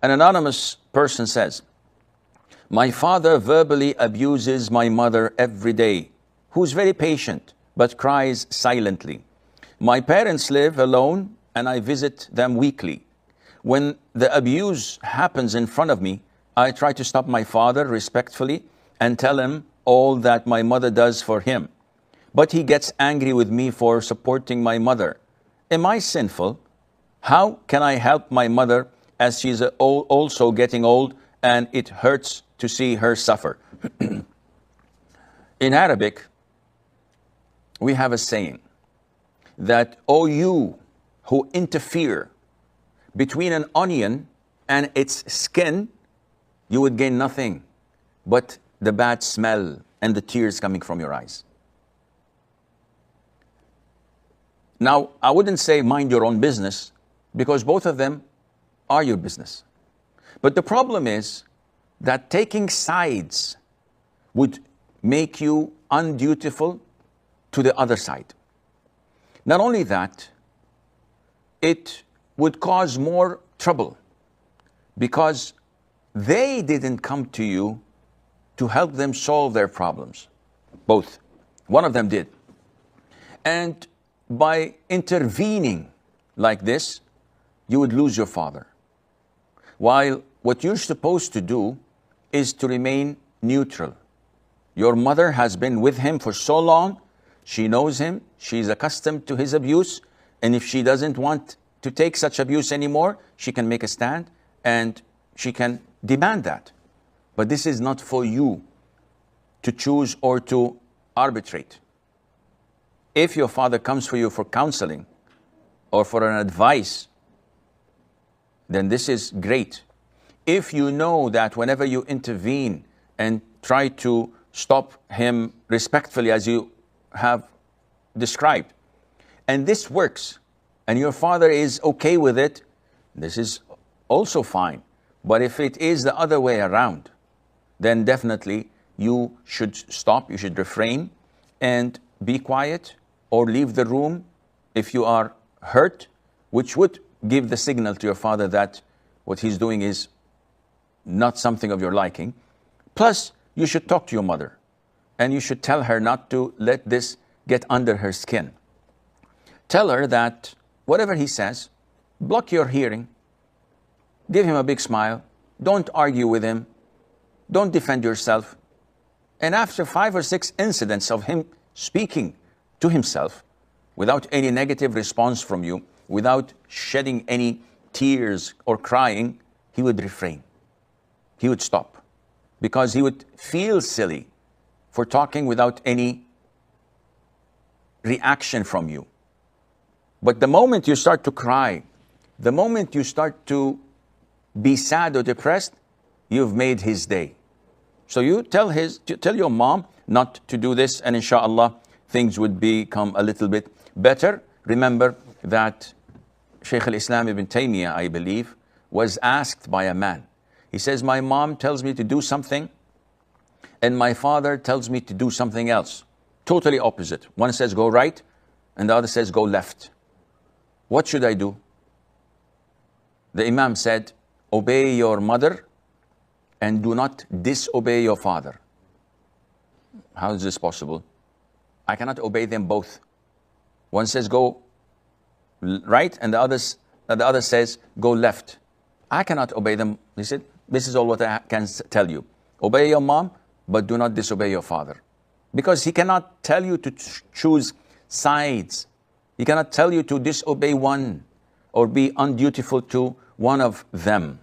An anonymous person says, my father verbally abuses my mother every day, who's very patient but cries silently. My parents live alone and I visit them weekly. When the abuse happens in front of me, I try to stop my father respectfully and tell him all that my mother does for him. But he gets angry with me for supporting my mother. Am I sinful? How can I help my mother as she's also getting old and it hurts to see her suffer? In Arabic, we have a saying that, "O you who interfere between an onion and its skin, you would gain nothing but the bad smell and the tears coming from your eyes." Now, I wouldn't say mind your own business, because both of them are your business. But the problem is that taking sides would make you undutiful to the other side. Not only that, it would cause more trouble, because they didn't come to you to help them solve their problems. Both. One of them did. And by intervening like this, you would lose your father. While what you're supposed to do is to remain neutral. Your mother has been with him for so long, she knows him, she's accustomed to his abuse, and if she doesn't want to take such abuse anymore, she can make a stand and she can demand that. But this is not for you to choose or to arbitrate. If your father comes for you for counseling or for an advice, then this is great. If you know that whenever you intervene and try to stop him respectfully as you have described, and this works, and your father is okay with it, this is also fine. But if it is the other way around, then definitely you should stop, you should refrain and be quiet, or leave the room if you are hurt, which would give the signal to your father that what he's doing is not something of your liking. Plus, you should talk to your mother, and you should tell her not to let this get under her skin. Tell her that whatever he says, block your hearing, give him a big smile, don't argue with him, don't defend yourself. And after 5 or 6 incidents of him speaking to himself without any negative response from you, without shedding any tears or crying, he would refrain. He would stop, because he would feel silly for talking without any reaction from you. But the moment you start to cry, the moment you start to be sad or depressed, you've made his day. So you tell your mom not to do this, and inshallah, things would become a little bit better. Remember that Sheikh Al-Islam Ibn Taymiyyah, I believe, was asked by a man. He says, my mom tells me to do something, and my father tells me to do something else. Totally opposite. One says go right, and the other says go left. What should I do? The Imam said, obey your mother and do not disobey your father. How is this possible? I cannot obey them both. One says go right, and the other says go left. I cannot obey them. He said, this is all what I can tell you. Obey your mom, but do not disobey your father. Because he cannot tell you to choose sides. He cannot tell you to disobey one or be undutiful to one of them.